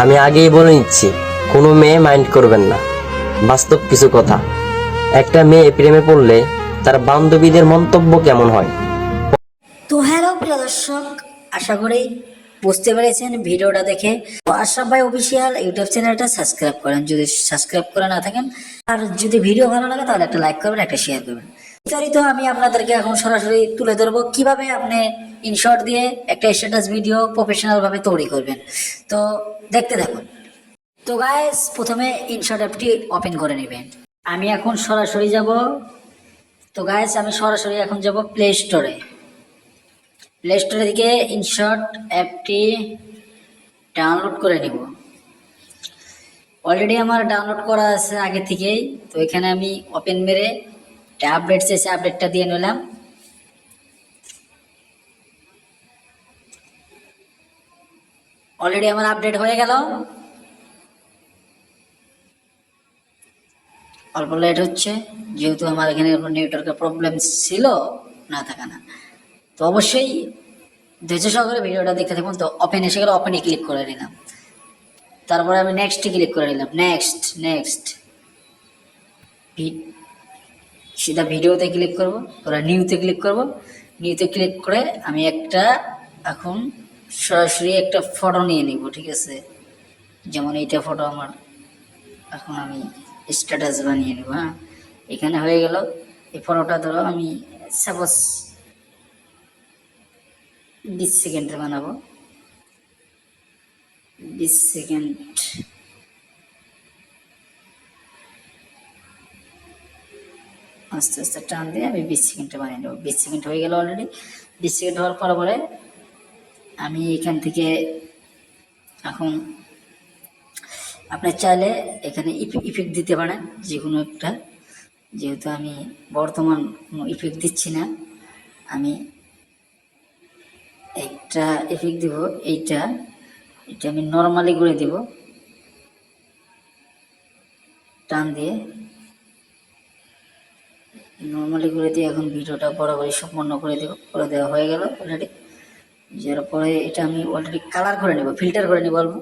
আমি আগেই বলে নিচ্ছি, কোনো মেয়ে মাইন্ড করবেন না। বাস্তব কিছু কথা, একটা মেয়ে প্রেমে পড়লে তার বান্ধবীদের মন্তব্য কেমন হয়। তো হ্যালো প্রিয় দর্শক, আশা করি বুঝতে পেরেছেন ভিডিওটা দেখে। তো আশরাফ ভাই অফিসিয়াল ইউটিউব চ্যানেলটা সাবস্ক্রাইব করেন যদি সাবস্ক্রাইব করে না থাকেন, আর যদি ভিডিও ভালো লাগে তাহলে একটা লাইক করবেন, একটা শেয়ার করবেন। বিস্তারিত আমি আপনাদেরকে এখন সরাসরি তুলে ধরবো কিভাবে আপনি ইনশর্ট দিয়ে একটা স্ট্যাটাস ভিডিও প্রফেশনাল ভাবে তৈরি করবেন। তো দেখতে থাকুন। তো গাইস, প্রথমে ইনশর্ট অ্যাপটি ওপেন করে নেবেন। আমি এখন সরাসরি যাব। তো গাইস, আমি সরাসরি এখন যাব প্লে স্টোরে। প্লে স্টোরে থেকে ইনশর্ট অ্যাপটি ডাউনলোড করে নিব। অলরেডি আমার ডাউনলোড করা আছে আগে থেকেই। তো এখানে আমি ওপেন মেরে আপডেট চেয়েছে, আপডেটটা দিয়ে নিলাম। অলরেডি আমার আপডেট হয়ে গেল। অল্প লেট হচ্ছে, যেহেতু আমার এখানে নেটওয়ার্কের প্রবলেম ছিল, না থাকা না। তো অবশ্যই ধৈর্য সহকারে ভিডিওটা দেখতে থাকুন। তো ওপেন এসে গেলে ওপেনে ক্লিক করে নিলাম। তারপরে আমি নেক্সটে ক্লিক করে নিলাম। নেক্সট সিধা ভিডিওতে ক্লিক করব, ওরা নিউতে ক্লিক করব। নিউতে ক্লিক করে আমি এখন সরাসরি একটা ফটো নিয়ে নিব, ঠিক আছে। যেমন এইটা ফটো আমার, এখন আমি স্ট্যাটাস বানিয়ে নেব। হ্যাঁ, এখানে হয়ে গেল। এই ফটোটা ধরো আমি সাপোজ 20 সেকেন্ডে বানাবো। 20 সেকেন্ড, আস্তে আস্তে টান দিয়ে আমি 20 সেকেন্ডে বানিয়ে নেবো। 20 সেকেন্ড হয়ে গেল অলরেডি। 20 সেকেন্ড হওয়ার পরে আমি এখান থেকে এখন আপনি চাইলে এখানে ইফেক্ট দিতে পারেন যে কোনো একটা। যেহেতু আমি বর্তমান কোনো ইফেক্ট দিচ্ছি না, আমি একটা ইফেক্ট দিব। এটা আমি নর্মালি করে দিব, টান দিয়ে নর্মালি করে দিয়ে এখন ভিডিওটা বরাবরই সম্পন্ন করে দেব। করে দেওয়া হয়ে গেল অলরেডি। যার পরে এটা আমি অলরেডি কালার করে নেব, ফিল্টার করে নেব। অল্প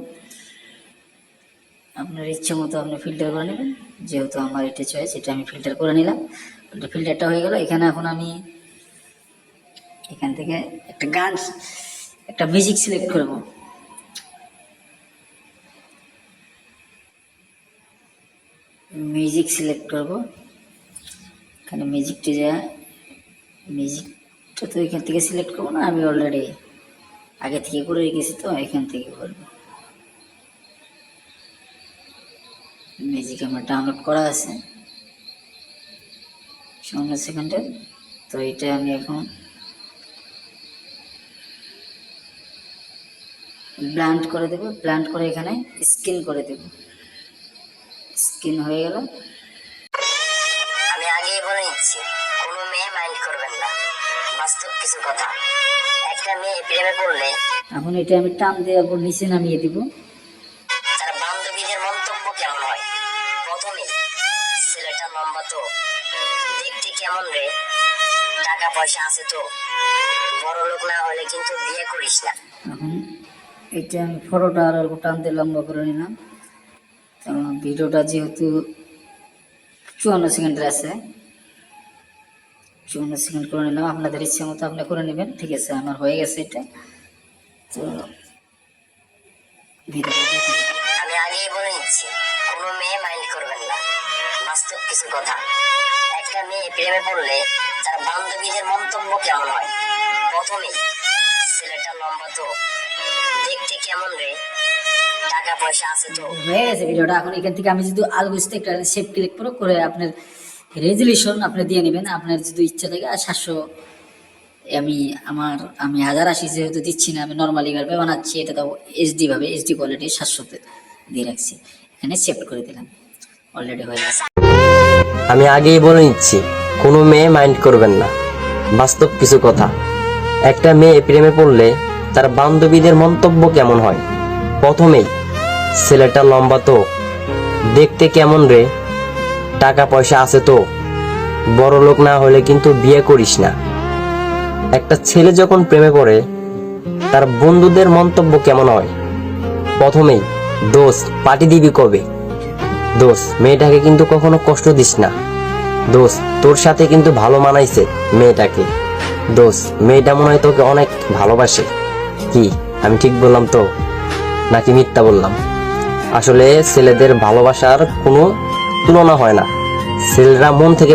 আপনার ইচ্ছে মতো আপনি ফিল্টার করে নেবেন। যেহেতু আমার এটা চয়েস, এটা আমি ফিল্টার করে নিলাম। ফিল্টারটা হয়ে গেল। এখানে এখন আমি এখান থেকে একটা মিউজিক সিলেক্ট করব। মিউজিক সিলেক্ট করব। এখানে মিউজিকটা তো এখান থেকে সিলেক্ট করবো না, আমি অলরেডি আগে থেকে করে রেখেছি, তো এখান থেকে করবো। মিউজিক আমার ডাউনলোড করা আছে 15 সেকেন্ডের। তো এটা আমি এখন ব্লান্ড করে দেব। ব্লান্ড করে এখানে স্ক্রিন করে দেব। স্ক্রিন হয়ে গেল। আমি আগেই বলে নিচ্ছি, কোনো মেয়ে মাইন্ড করবেন না। বাস্তব কিছু কথা, একটা মেয়ে প্রেমে পড়লে এখন এটা আমি টান দিয়ে নিচে নামিয়ে দিব। তার বান্ধবীদের মন্তব্য কেমন হয়। প্রথমে, ছেলেটা লম্বা তো, দেখতে কেমন রে, টাকা পয়সা আছে তো, বড় লোক না হলে কিন্তু বিয়ে করিস না। এখন এটা আমি ফটোটা আর অল্প টান দিয়ে লম্বা করে নিলাম। কারণ ভিডিওটা যেহেতু 54 সেকেন্ডের আছে, 54 সেকেন্ড করে নিলাম। আপনাদের ইচ্ছে মতো আপনি করে নেবেন, ঠিক আছে। আমার হয়ে গেছে এটা। তো ভিডিওটা দেখুন। আমি আগেই বলে নিচ্ছি, কোনো মেয়ে মাইন্ড করবেন না। বাস্তব কিছু কথা, একটা মেয়ে প্রেমে পড়লে তার বান্ধবীদের মন্তব্য কেমন হয়। প্রথমে, ছেলেটা লম্বা তো, দেখতে কেমন রে, টাকা পয়সা আছে তো। হয়ে গেছে ভিডিওটা। এখন এখান থেকে আমি যদি আলগুলিতে একটা সেভ ক্লিক করে আপনার রেজুলেশন আপনি দিয়ে নেবেন। আপনার যদি ইচ্ছা থাকে। আর 700 আমি 1080 যেহেতু দিচ্ছি না, আমি নর্মালি ভাবে বানাচ্ছি। এটা তো এইচডি কোয়ালিটি 700-তে দিয়ে রাখছি। এখানে সেভ করে দিলাম, অলরেডি হয়ে গেছে। আমি আগেই বলে নিচ্ছি, কোনো মেয়ে মাইন্ড করবেন না। বাস্তব কিছু কথা, একটা মেয়ে প্রেমে পড়লে তার বান্ধবীদের মন্তব্য কেমন হয়। প্রথমেই, ছেলেটা লম্বা তো, দেখতে কেমন রে, টাকা পয়সা আছে তো, বড় লোক না হলে কিন্তু বিয়ে করিস না। একটা ছেলে যখন প্রেমে পড়ে তার বন্ধুদের মন্তব্য কেমন হয়। প্রথমেই, দোস্ত পার্টি দিবি কবে? দোস্ত মেয়েটাকে কিন্তু কখনো কষ্ট দিস না। দোস্ত তোর সাথে কিন্তু ভালো মানাইছে মেয়েটাকে। দোস্ত মেয়েটা মনে হয় তোকে অনেক ভালোবাসে। কি আমি ঠিক বললাম তো নাকি মিথ্যা বললাম? আসলে ছেলেদের ভালোবাসার কোনো তুলনা হয় না, ছেলেরা মন থেকে